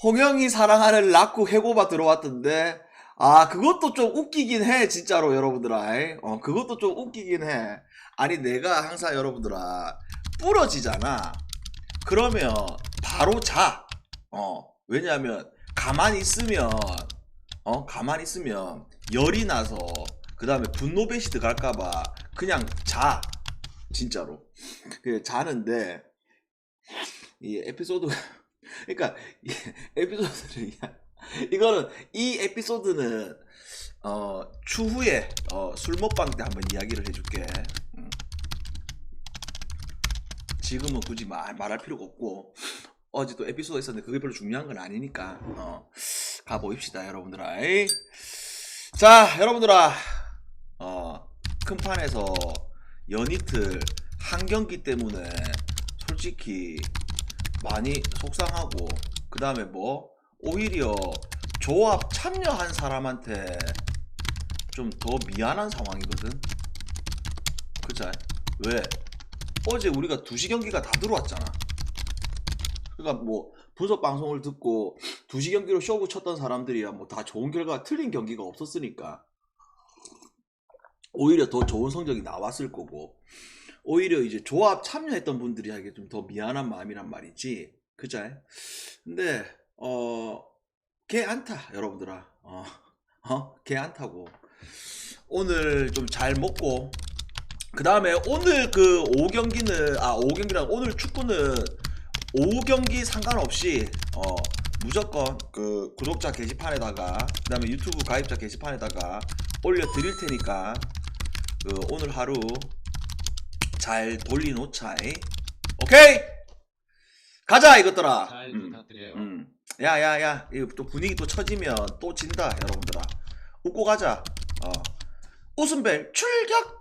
홍영이 사랑하는 라쿠 해고바 들어왔던데, 아, 그것도 좀 웃기긴 해, 진짜로, 여러분들아. 그것도 좀 웃기긴 해. 아니, 내가 항상 여러분들아, 부러지잖아. 그러면 바로 자. 왜냐하면, 가만히 있으면, 열이 나서, 그 다음에 분노베시드 갈까봐, 그냥 자. 진짜로. 자는데, 이 에피소드, 그러니까 이 에피소드를 이거는 이 에피소드는 추후에 술 먹방 때 한번 이야기를 해줄게. 지금은 굳이 말할 필요가 없고 어제 또 에피소드 있었는데 그게 별로 중요한 건 아니니까 가보입시다 여러분들아. 자 여러분들아, 큰 판에서 연이틀 한 경기 때문에 솔직히 많이 속상하고, 그 다음에 뭐 오히려 조합 참여한 사람한테 좀 더 미안한 상황이거든. 그치? 왜? 어제 우리가 2시 경기가 다 들어왔잖아. 그러니까 뭐 분석 방송을 듣고 2시 경기로 쇼부 쳤던 사람들이야 뭐 다 좋은 결과, 틀린 경기가 없었으니까 오히려 더 좋은 성적이 나왔을 거고, 오히려 이제 조합 참여했던 분들이 하기에 좀 더 미안한 마음이란 말이지. 그죠? 근데 걔 안타 여러분들아. 걔 안타고 오늘 좀 잘 먹고, 그 다음에 오늘 그 오후 경기는 오후 경기랑 오늘 축구는 오후 경기 상관없이 무조건 그 구독자 게시판에다가, 그 다음에 유튜브 가입자 게시판에다가 올려드릴 테니까 그 오늘 하루 잘 돌리놓자. 오케이? 가자 이것들아. 잘 부탁드려요. 야야야, 이거 또 분위기 또 처지면 또 진다 여러분들아. 웃고 가자. 웃음벨 출격.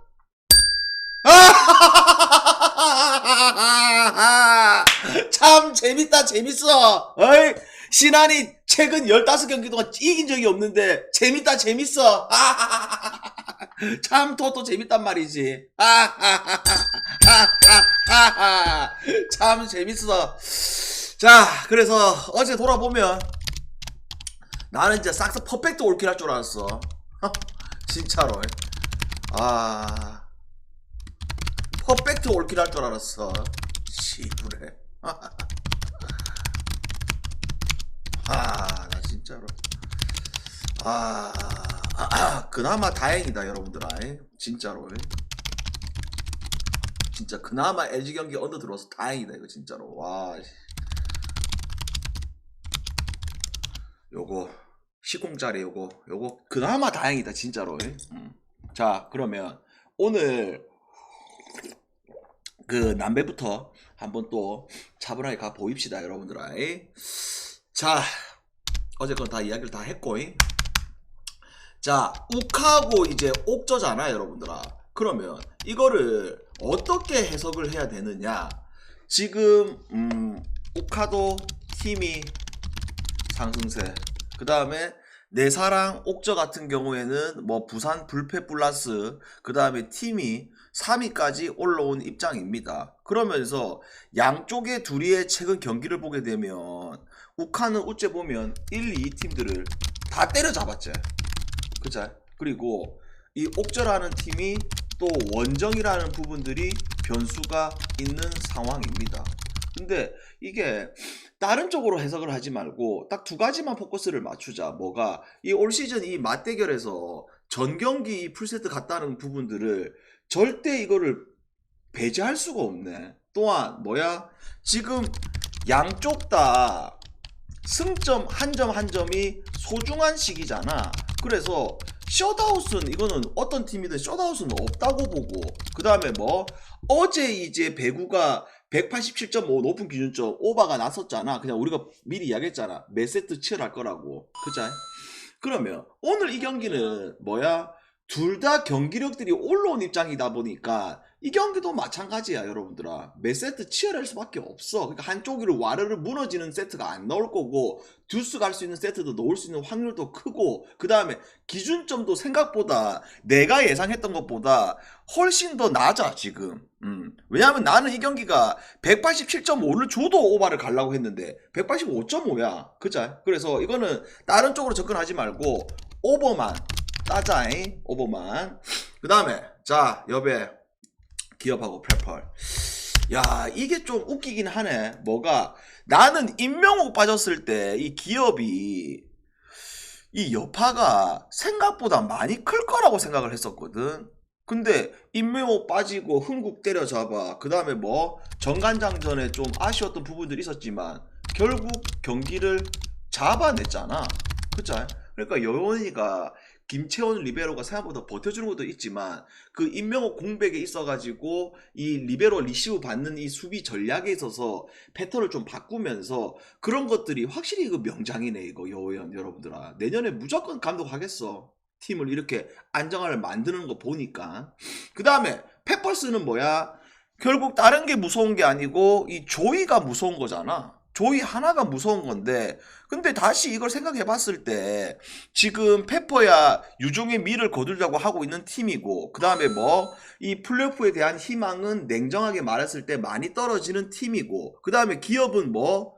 참 재밌다, 재밌어. 어이, 신한이 최근 15경기 동안 이긴 적이 없는데 재밌다, 재밌어. 참 또 재밌단 말이지. 참 재밌어. 자, 그래서 어제 돌아보면 나는 이제 싹스 퍼펙트 올킬 할 줄 알았어. 진짜로. 퍼펙트 올킬 할 줄 알았어. 시부래. 나 진짜로. 그나마 다행이다 여러분들아. 진짜로. 진짜 그나마 LG 경기 언더 들어와서 다행이다 이거 진짜로. 와. 요거 10공짜리 요거 그나마 다행이다 진짜로. 자, 그러면 오늘 그 남배부터 한번 또 차분하게 가 보입시다 여러분들아. 자, 어제건 다 이야기를 다 했고, 자, 욱하고 이제 옥저잖아 여러분들아. 그러면 이거를 어떻게 해석을 해야 되느냐. 지금 욱하도 팀이 상승세, 그 다음에 내사랑 옥저 같은 경우에는 뭐 부산 불패 플러스, 그 다음에 팀이 3위까지 올라온 입장입니다. 그러면서 양쪽의 둘이의 최근 경기를 보게 되면 욱하는 우째 보면 1, 2 팀들을 다 때려잡았지. 그죠? 그리고 이 옥저라는 팀이 또 원정이라는 부분들이 변수가 있는 상황입니다. 근데 이게 다른 쪽으로 해석을 하지 말고 딱 2가지만 포커스를 맞추자. 뭐가 이 올 시즌 이 맞대결에서 전 경기 풀세트 갔다는 부분들을 절대 이거를 배제할 수가 없네. 또한 뭐야? 지금 양쪽 다 승점 한 점 한 점이 소중한 시기잖아. 그래서 셧아웃은 이거는 어떤 팀이든 셧아웃은 없다고 보고, 그 다음에 뭐 어제 이제 배구가 187.5 높은 기준점 오버가 났었잖아. 그냥 우리가 미리 이야기했잖아. 몇 세트 치열할 거라고. 그죠? 그러면 오늘 이 경기는 뭐야? 둘 다 경기력들이 올라온 입장이다 보니까 이 경기도 마찬가지야 여러분들아. 몇 세트 치열할 수밖에 없어. 그러니까 한쪽으로 와르르 무너지는 세트가 안 나올 거고 듀스 갈 수 있는 세트도 넣을 수 있는 확률도 크고 그 다음에 기준점도 생각보다 내가 예상했던 것보다 훨씬 더 낮아 지금. 왜냐하면 나는 이 경기가 187.5를 줘도 오바를 가려고 했는데 185.5야. 그자? 그래서 이거는 다른 쪽으로 접근하지 말고 오버만 따자잉. 오버만. 그 다음에 자 여배 기업하고 페펄. 야 이게 좀 웃기긴 하네. 뭐가 나는 임명옥 빠졌을 때 이 기업이 이 여파가 생각보다 많이 클 거라고 생각을 했었거든. 근데 임명옥 빠지고 흥국 때려잡아. 그 다음에 뭐 정관장전에 좀 아쉬웠던 부분들이 있었지만 결국 경기를 잡아냈잖아. 그쵸? 그러니까 여원이가 김채원 리베로가 생각보다 버텨주는 것도 있지만 그 임명옥 공백에 있어가지고 이 리베로 리시브 받는 이 수비 전략에 있어서 패턴을 좀 바꾸면서 그런 것들이 확실히 이거 명장이네. 이거 여원 여러분들아 내년에 무조건 감독하겠어. 팀을 이렇게 안정화를 만드는 거 보니까. 그 다음에 페퍼스는 뭐야? 결국 다른 게 무서운 게 아니고 이 조이가 무서운 거잖아. 조이 하나가 무서운 건데 근데 다시 이걸 생각해 봤을 때 지금 페퍼야 유종의 미를 거두려고 하고 있는 팀이고 그 다음에 뭐 이 플레이오프에 대한 희망은 냉정하게 말했을 때 많이 떨어지는 팀이고 그 다음에 기업은 뭐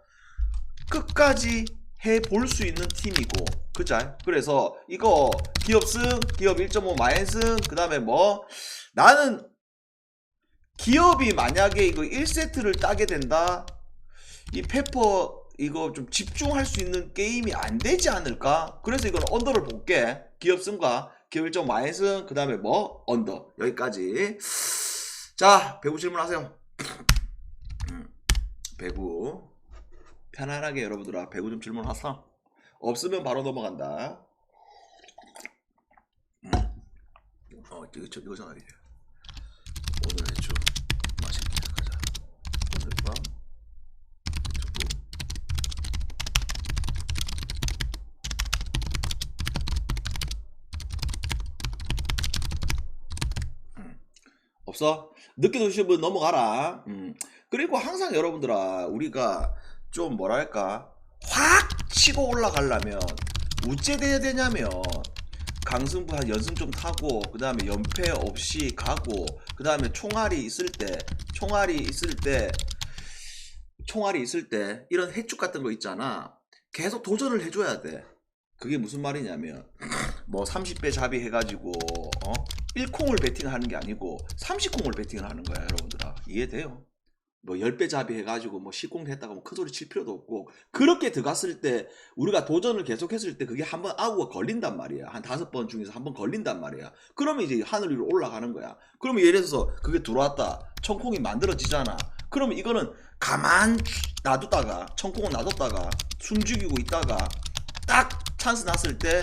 끝까지 해볼 수 있는 팀이고 그죠? 그래서 이거 기업 승 기업 1.5 마이너스 그 다음에 뭐 나는 기업이 만약에 이거 1세트를 따게 된다 이 페퍼 이거 좀 집중할 수 있는 게임이 안 되지 않을까? 그래서 이거는 언더를 볼게. 기업 승과 기업 1.5 마이너스 그 다음에 뭐 언더 여기까지. 자 배구 질문하세요. 배구 편안하게 여러분들아 배구 좀 질문하사. 없으면 바로 넘어간다. 이거잖아 이게. 오늘 해주 맛있게 가자. 오늘 밤 없어? 늦게 드시는 분 넘어가라. 그리고 항상 여러분들아 우리가 좀 뭐랄까 확 치고 올라가려면 우째 돼야 되냐면 강승부 한 연승 좀 타고 그 다음에 연패 없이 가고 그 다음에 총알이 있을 때 이런 해축 같은 거 있잖아. 계속 도전을 해줘야 돼. 그게 무슨 말이냐면 뭐 30배 잡이 해가지고 1콩을 베팅하는 게 아니고 30콩을 베팅을 하는 거야 여러분들아. 이해돼요? 뭐 10배 잡이 해가지고 뭐 10콩 했다가 뭐 큰소리 칠 필요도 없고 그렇게 들어갔을 때 우리가 도전을 계속했을 때 그게 한번 아우가 걸린단 말이야. 한 5번 중에서 한 번 걸린단 말이야. 그러면 이제 하늘 위로 올라가는 거야. 그러면 예를 들어서 그게 들어왔다. 청콩이 만들어지잖아. 그러면 이거는 가만 놔뒀다가 청콩을 놔뒀다가 숨죽이고 있다가 딱 찬스 났을 때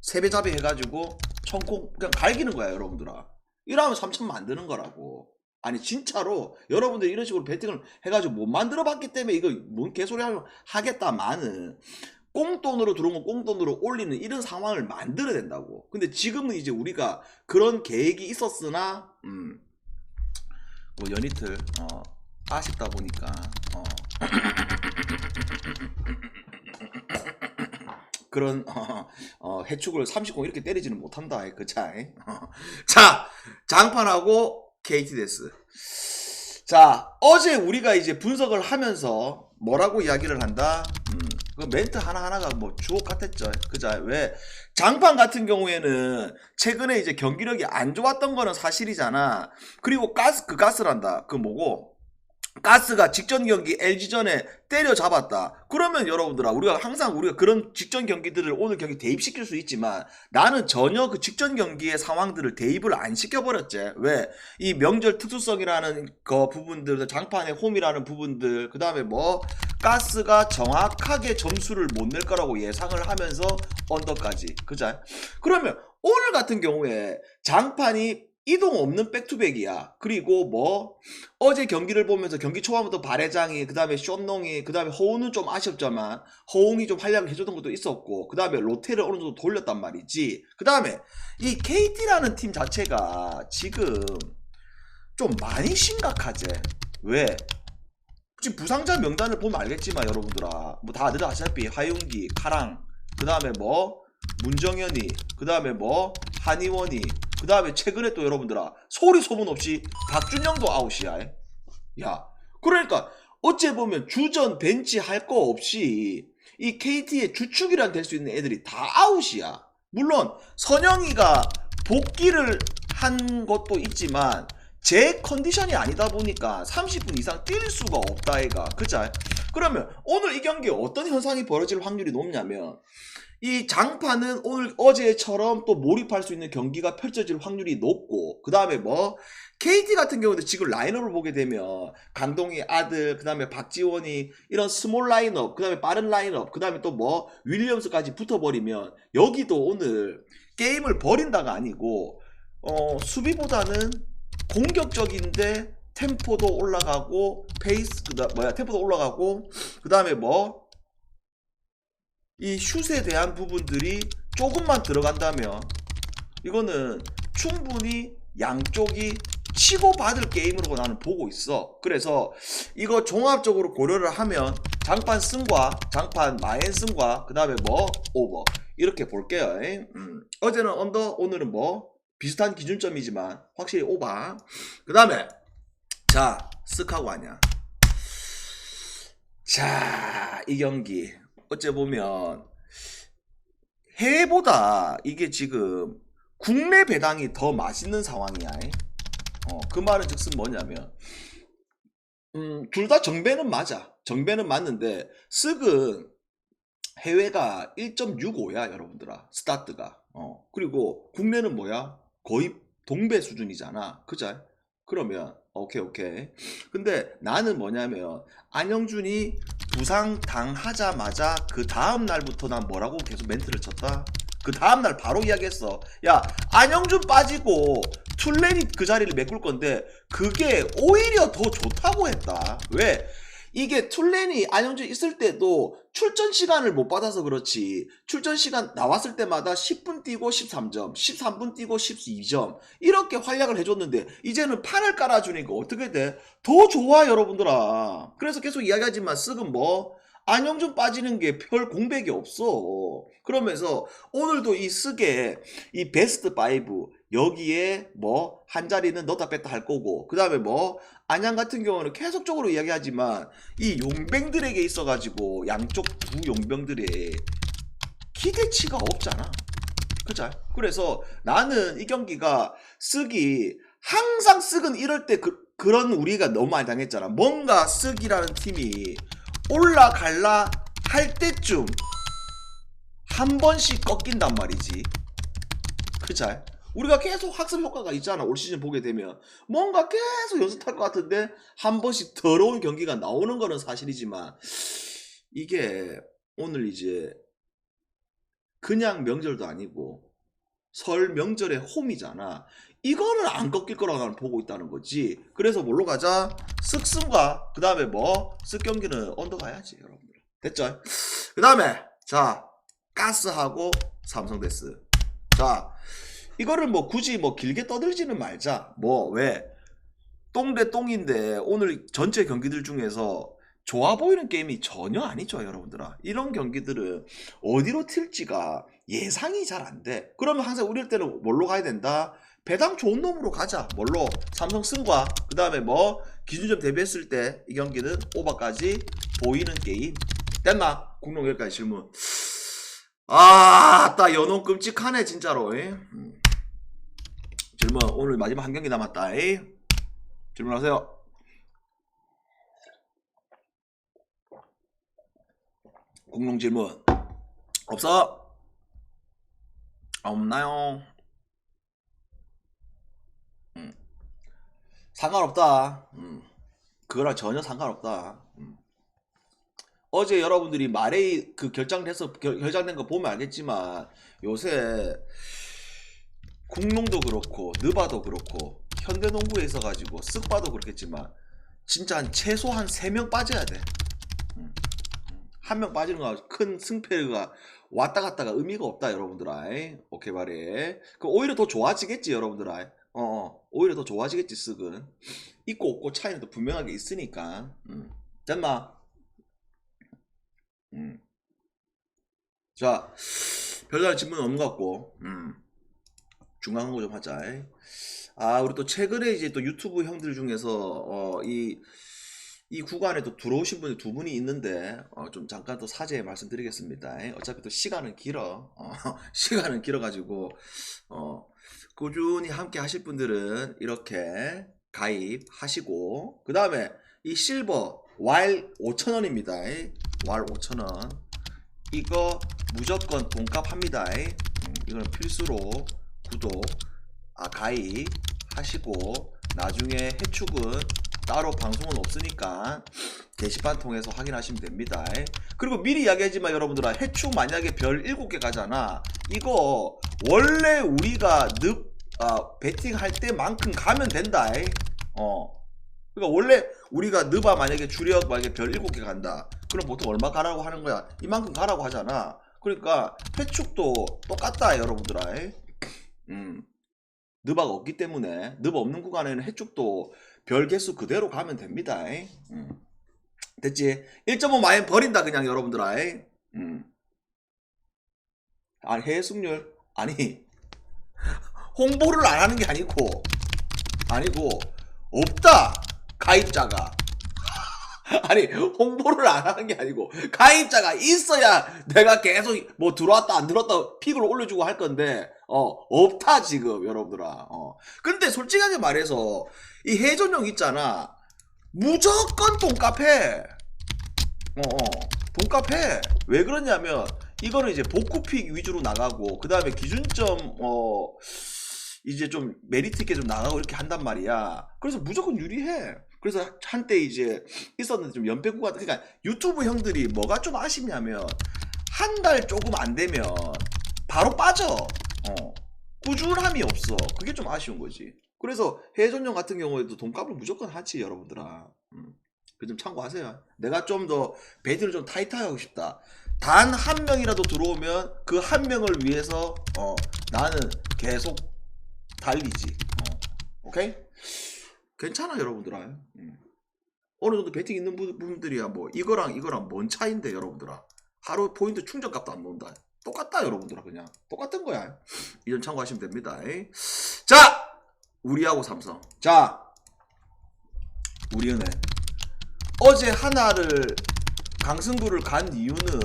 3배 잡이 해가지고 청콩 그냥 갈기는 거야 여러분들아. 이러면 3천 만드는 거라고. 아니 진짜로 여러분들 이런 식으로 베팅을 해가지고 못 만들어 봤기 때문에 이거 뭔 개소리 하겠다마는 꽁돈으로 들어온 거 꽁돈으로 올리는 이런 상황을 만들어야 된다고. 근데 지금은 이제 우리가 그런 계획이 있었으나 뭐 연이틀 아쉽다 보니까 그런 해축을 30공 이렇게 때리지는 못한다. 그차. 자 장판하고 KT 데스. 자 어제 우리가 이제 분석을 하면서 뭐라고 이야기를 한다. 그 멘트 하나하나가 뭐 주옥 같았죠. 그자. 왜 장판 같은 경우에는 최근에 이제 경기력이 안 좋았던 거는 사실이잖아. 그리고 가스란다. 그 뭐고 가스가 직전 경기 LG전에 때려잡았다. 그러면 여러분들아 우리가 항상 우리가 그런 직전 경기들을 오늘 경기 대입시킬 수 있지만 나는 전혀 그 직전 경기의 상황들을 대입을 안 시켜버렸지. 왜? 이 명절 특수성이라는 그 부분들 장판의 홈이라는 부분들 그 다음에 뭐 가스가 정확하게 점수를 못 낼 거라고 예상을 하면서 언더까지. 그자? 그러면 오늘 같은 경우에 장판이 이동 없는 백투백이야. 그리고 뭐 어제 경기를 보면서 경기 초반부터 발해장이 그 다음에 쇼농이 그 다음에 허웅은 좀 아쉽지만 허웅이 좀 활약을 해줬던 것도 있었고 그 다음에 로테를 어느 정도 돌렸단 말이지. 그 다음에 이 KT라는 팀 자체가 지금 좀 많이 심각하지. 왜? 지금 부상자 명단을 보면 알겠지만 여러분들아, 뭐 다들 아시다시피 하윤기, 카랑, 그 다음에 뭐 문정현이, 그 다음에 뭐 한의원이, 그 다음에 최근에 또 여러분들아 소리 소문 없이 박준영도 아웃이야. 야, 그러니까 어째 보면 주전 벤치 할 거 없이 이 KT의 주축이란 될 수 있는 애들이 다 아웃이야. 물론 선영이가 복귀를 한 것도 있지만 제 컨디션이 아니다 보니까 30분 이상 뛸 수가 없다 애가. 그자? 그러면 오늘 이 경기에 어떤 현상이 벌어질 확률이 높냐면 이 장판은 오늘 어제처럼 또 몰입할 수 있는 경기가 펼쳐질 확률이 높고, 그 다음에 뭐 KT 같은 경우는 지금 라인업을 보게 되면 강동희 아들, 그 다음에 박지원이 이런 스몰 라인업, 그 다음에 빠른 라인업, 그 다음에 또 뭐 윌리엄스까지 붙어버리면 여기도 오늘 게임을 버린다가 아니고 수비보다는 공격적인데 템포도 올라가고 페이스 템포도 올라가고, 그 다음에 뭐 이 슛에 대한 부분들이 조금만 들어간다면 이거는 충분히 양쪽이 치고받을 게임으로 나는 보고 있어. 그래서 이거 종합적으로 고려를 하면 장판 승과 장판 마엔 승과 그 다음에 뭐 오버 이렇게 볼게요. 어제는 언더, 오늘은 뭐 비슷한 기준점이지만 확실히 오버. 그 다음에 자 쓱하고 하냐. 자, 이 경기 어째 보면 해외보다 이게 지금 국내 배당이 더 맛있는 상황이야. 그 말은 즉슨 뭐냐면 둘 다 정배는 맞아. 정배는 맞는데 쓱은 해외가 1.65야 여러분들아, 스타트가. 그리고 국내는 뭐야? 거의 동배 수준이잖아. 그자? 그러면 오케이. 근데 나는 뭐냐면 안영준이 부상 당하자마자 그 다음 날부터 난 뭐라고 계속 멘트를 쳤다. 그 다음날 바로 이야기했어. 야, 안영준 빠지고 툴렌이 그 자리를 메꿀 건데 그게 오히려 더 좋다고 했다. 왜? 이게 툴렌이 안영준 있을 때도 출전 시간을 못 받아서 그렇지, 출전 시간 나왔을 때마다 10분 뛰고 13점, 13분 뛰고 12점 이렇게 활약을 해줬는데 이제는 판을 깔아주니까 어떻게 돼? 더 좋아 여러분들아. 그래서 계속 이야기하지만 쓱은 뭐 안영준 빠지는 게 별 공백이 없어. 그러면서 오늘도 이 쓱의 이 베스트 5 여기에 뭐 한 자리는 넣다 뺐다 할 거고, 그 다음에 뭐 안양 같은 경우는 계속적으로 이야기하지만 이 용병들에게 있어가지고 양쪽 두 용병들의 기대치가 없잖아. 그죠? 그래서 나는 이 경기가 쓱이 항상 쓱은 이럴 때 그런 우리가 너무 많이 당했잖아. 뭔가 쓱이라는 팀이 올라갈라 할 때쯤 한 번씩 꺾인단 말이지. 그죠? 우리가 계속 학습 효과가 있잖아. 올 시즌 보게 되면 뭔가 계속 연습할 것 같은데 한 번씩 더러운 경기가 나오는 거는 사실이지만 이게 오늘 이제 그냥 명절도 아니고 설 명절의 홈이잖아. 이거는 안 꺾일 거라고 나는 보고 있다는 거지. 그래서 뭘로 가자? 쓱승과 그 다음에 뭐 쓱 경기는 언더 가야지 여러분들. 됐죠? 그 다음에 자 가스하고 삼성데스. 자 이거를 뭐 굳이 뭐 길게 떠들지는 말자. 뭐 왜? 똥 대 똥인데 오늘 전체 경기들 중에서 좋아 보이는 게임이 전혀 아니죠 여러분들아. 이런 경기들은 어디로 튈지가 예상이 잘 안 돼. 그러면 항상 우릴 때는 뭘로 가야 된다? 배당 좋은 놈으로 가자. 뭘로? 삼성 승과 그 다음에 뭐 기준점 대비했을 때 이 경기는 오버까지 보이는 게임. 됐나? 공룡 여기까지 질문. 딱 연홍 끔찍하네 진짜로. 질문 오늘 마지막 한 경기 남았다. 질문하세요. 공룡 질문 없어? 없나요? 상관없다. 그거랑 전혀 상관없다. 어제 여러분들이 말에 그 결정된 거 보면 알겠지만 요새 공룡도 그렇고 느바도 그렇고 현대농구에 있어가지고 쓱바도 그렇겠지만 진짜 한 최소 한 3명 빠져야 돼. 한 명 빠지는 거 큰 승패가 왔다 갔다가 의미가 없다 여러분들아. 오케이 말해. 그 오히려 더 좋아지겠지 여러분들아. 오히려 더 좋아지겠지 쓱은. 있고 없고 차이는 또 분명하게 있으니까. 됐나? 자, 별다른 질문 없는 것 같고, 중간 광고 좀 하자. 아, 우리 또 최근에 이제 또 유튜브 형들 중에서 이 구간에 또 들어오신 분이 두 분이 있는데 좀 잠깐 또 사죄의 말씀드리겠습니다. 어차피 또 시간은 길어. 시간은 길어가지고 꾸준히 함께 하실 분들은 이렇게 가입하시고, 그 다음에 이 실버 왈 5,000원입니다. 왈 5,000원 이거 무조건 돈값 합니다. 이거는 필수로 구독, 가입하시고, 나중에 해축은 따로 방송은 없으니까 게시판 통해서 확인하시면 됩니다. 그리고 미리 이야기하지만 여러분들아, 해축 만약에 별 7개 가잖아. 이거 원래 우리가 배팅 할 때만큼 가면 된다. 그러니까 원래 우리가 늪아 만약에 주력 만약에 별 7개 간다. 그럼 보통 얼마 가라고 하는 거야? 이만큼 가라고 하잖아. 그러니까 해축도 똑같다 여러분들아. 늪아가 없기 때문에 늪 없는 구간에는 해축도 별 개수 그대로 가면 됩니다. 됐지? 1.5 마인 버린다 그냥 여러분들아. 아니 해외 승률 아니 홍보를 안 하는 게 아니고 없다 가입자가. 아니 홍보를 안 하는 게 아니고 가입자가 있어야 내가 계속 뭐 들어왔다 안 들어왔다 픽을 올려주고 할 건데 없다 지금 여러분들아. 근데 솔직하게 말해서 이 해전용 있잖아, 무조건 돈값 해. 돈값 해. 왜 그러냐면 이거는 이제 복구픽 위주로 나가고, 그 다음에 기준점 이제 좀 메리트 있게 좀 나가고 이렇게 한단 말이야. 그래서 무조건 유리해. 그래서 한때 이제 있었는데 좀 연패구가, 그러니까 유튜브 형들이 뭐가 좀 아쉽냐면 한 달 조금 안 되면 바로 빠져. 꾸준함이 없어. 그게 좀 아쉬운 거지. 그래서 해전용 같은 경우에도 돈값을 무조건 하지 여러분들아. 그 좀 참고하세요. 내가 좀 더 배팅을 좀 타이트하게 하고 싶다. 단 한 명이라도 들어오면 그 한 명을 위해서 나는 계속 달리지. 오케이? 괜찮아 여러분들아. 어느 정도 배팅 있는 분들이야 뭐 이거랑 뭔 차이인데 여러분들아. 하루 포인트 충전값도 안 넣는다. 똑같다 여러분들아. 그냥 똑같은 거야. 이 점 참고하시면 됩니다. 자, 우리하고 삼성. 자, 우리은행 어제 하나를 강승구를 간 이유는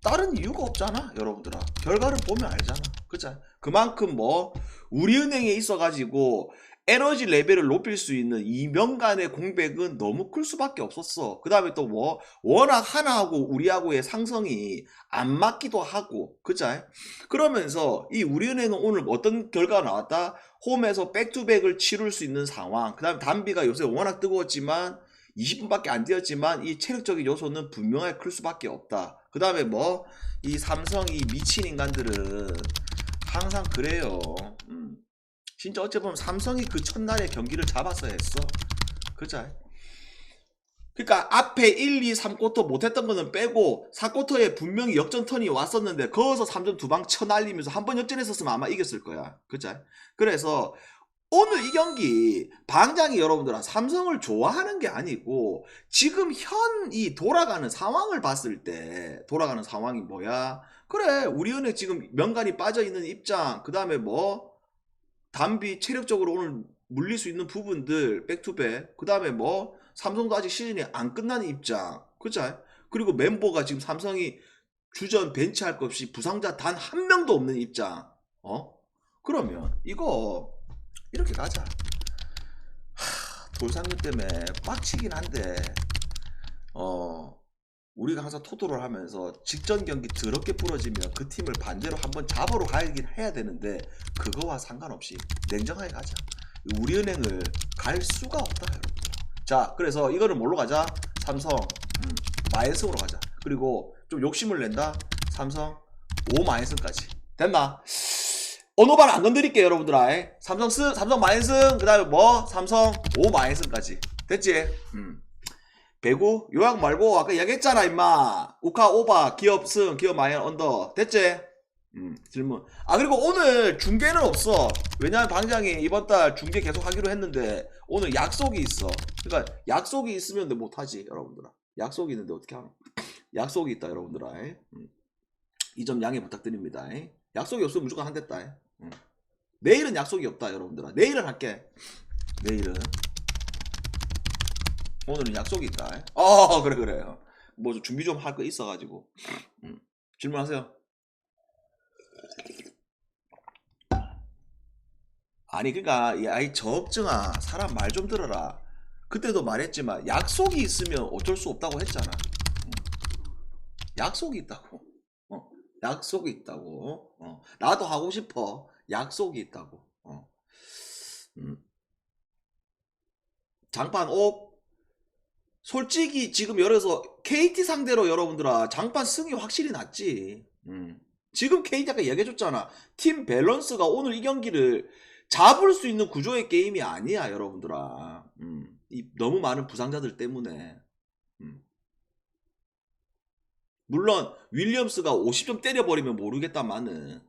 다른 이유가 없잖아 여러분들아. 결과를 보면 알잖아. 그죠? 그만큼 뭐 우리은행에 있어가지고 에너지 레벨을 높일 수 있는 이 명간의 공백은 너무 클 수밖에 없었어. 그 다음에 또 뭐 워낙 하나하고 우리하고의 상성이 안 맞기도 하고, 그죠? 그러면서 이 우리은행은 오늘 어떤 결과가 나왔다? 홈에서 백투백을 치룰 수 있는 상황. 그 다음에 단비가 요새 워낙 뜨거웠지만 20분밖에 안 되었지만 이 체력적인 요소는 분명하게 클 수밖에 없다. 그 다음에 뭐 이 삼성이 미친 인간들은 항상 그래요. 진짜 어찌 보면 삼성이 그 첫날에 경기를 잡았어야 했어. 그죠? 그러니까 앞에 1, 2, 3쿼터 못했던 거는 빼고 4쿼터에 분명히 역전턴이 왔었는데 거기서 3점 두 방 쳐날리면서 한 번 역전했었으면 아마 이겼을 거야. 그죠? 그래서 오늘 이 경기 방장이 여러분들아 삼성을 좋아하는 게 아니고 지금 이 돌아가는 상황을 봤을 때 돌아가는 상황이 뭐야? 그래 우리은행 지금 명간이 빠져있는 입장, 그 다음에 뭐 단비 체력적으로 오늘 물릴 수 있는 부분들 백투백, 그 다음에 뭐 삼성도 아직 시즌이 안 끝나는 입장. 그죠? 그리고 멤버가 지금 삼성이 주전 벤치할 것 없이 부상자 단 한 명도 없는 입장. 그러면 이거 이렇게 가자. 돌상류 때문에 빡치긴 한데 우리가 항상 토토를 하면서 직전 경기 더럽게 부러지면 그 팀을 반대로 한번 잡으러 가긴 해야 되는데 그거와 상관없이 냉정하게 가자. 우리은행을 갈 수가 없다 여러분들. 자, 그래서 이거를 뭘로 가자? 삼성 마이너스로 가자. 그리고 좀 욕심을 낸다. 삼성 5마이너스까지. 됐나? 언어발 안 건드릴게요 여러분들아. 삼성 마이너스, 그 다음에 뭐 삼성 5마이너스까지. 됐지? 배구 요약 말고 아까 이야기했잖아 임마. 우카 오바 기업 승 기업 마이너스 언더. 됐지? 질문. 아, 그리고 오늘 중계는 없어. 왜냐면 방장이 이번 달 중계 계속 하기로 했는데 오늘 약속이 있어. 그러니까 약속이 있으면 못하지 여러분들아. 약속이 있는데 어떻게 하노? 약속이 있다 여러분들아. 이 점 양해 부탁드립니다. 약속이 없으면 무조건 한댔다. 내일은 약속이 없다 여러분들아. 내일은 할게. 내일은. 오늘은 약속이 있다. 그래 그래요. 뭐 준비 좀 할 거 있어가지고. 질문하세요. 아니 그러니까 아이 적증아 사람 말 좀 들어라. 그때도 말했지만 약속이 있으면 어쩔 수 없다고 했잖아. 약속이 있다고. 약속이 있다고. 나도 하고 싶어. 약속이 있다고. 장판 옵. 솔직히 지금 열어서 KT 상대로 여러분들아 장판 승이 확실히 낫지. 지금 KT가 얘기해줬잖아. 팀 밸런스가 오늘 이 경기를 잡을 수 있는 구조의 게임이 아니야 여러분들아. 너무 많은 부상자들 때문에. 물론 윌리엄스가 50점 때려버리면 모르겠다마는.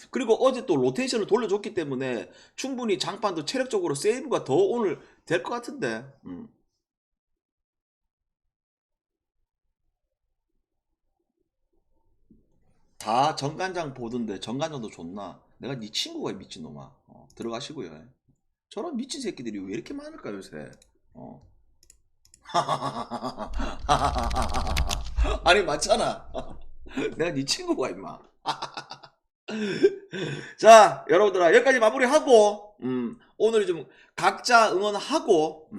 그리고 어제 또 로테이션을 돌려줬기 때문에 충분히 장판도 체력적으로 세이브가 더 오늘 될 것 같은데. 다 정관장 보던데 정관장도 좋나? 내가 네 친구가 미친놈아. 들어가시고요. 저런 미친 새끼들이 왜 이렇게 많을까 요새. 아니 맞잖아. 내가 네 친구가 임마. 자 여러분들아 여기까지 마무리하고 오늘 좀 각자 응원하고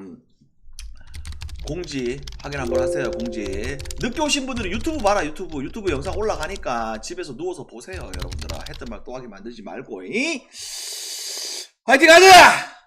공지 확인 한번 하세요. 공지 늦게 오신 분들은 유튜브 봐라. 유튜브 영상 올라가니까 집에서 누워서 보세요 여러분들아. 했던 말 또 하게 만들지 말고. 화이팅 하자.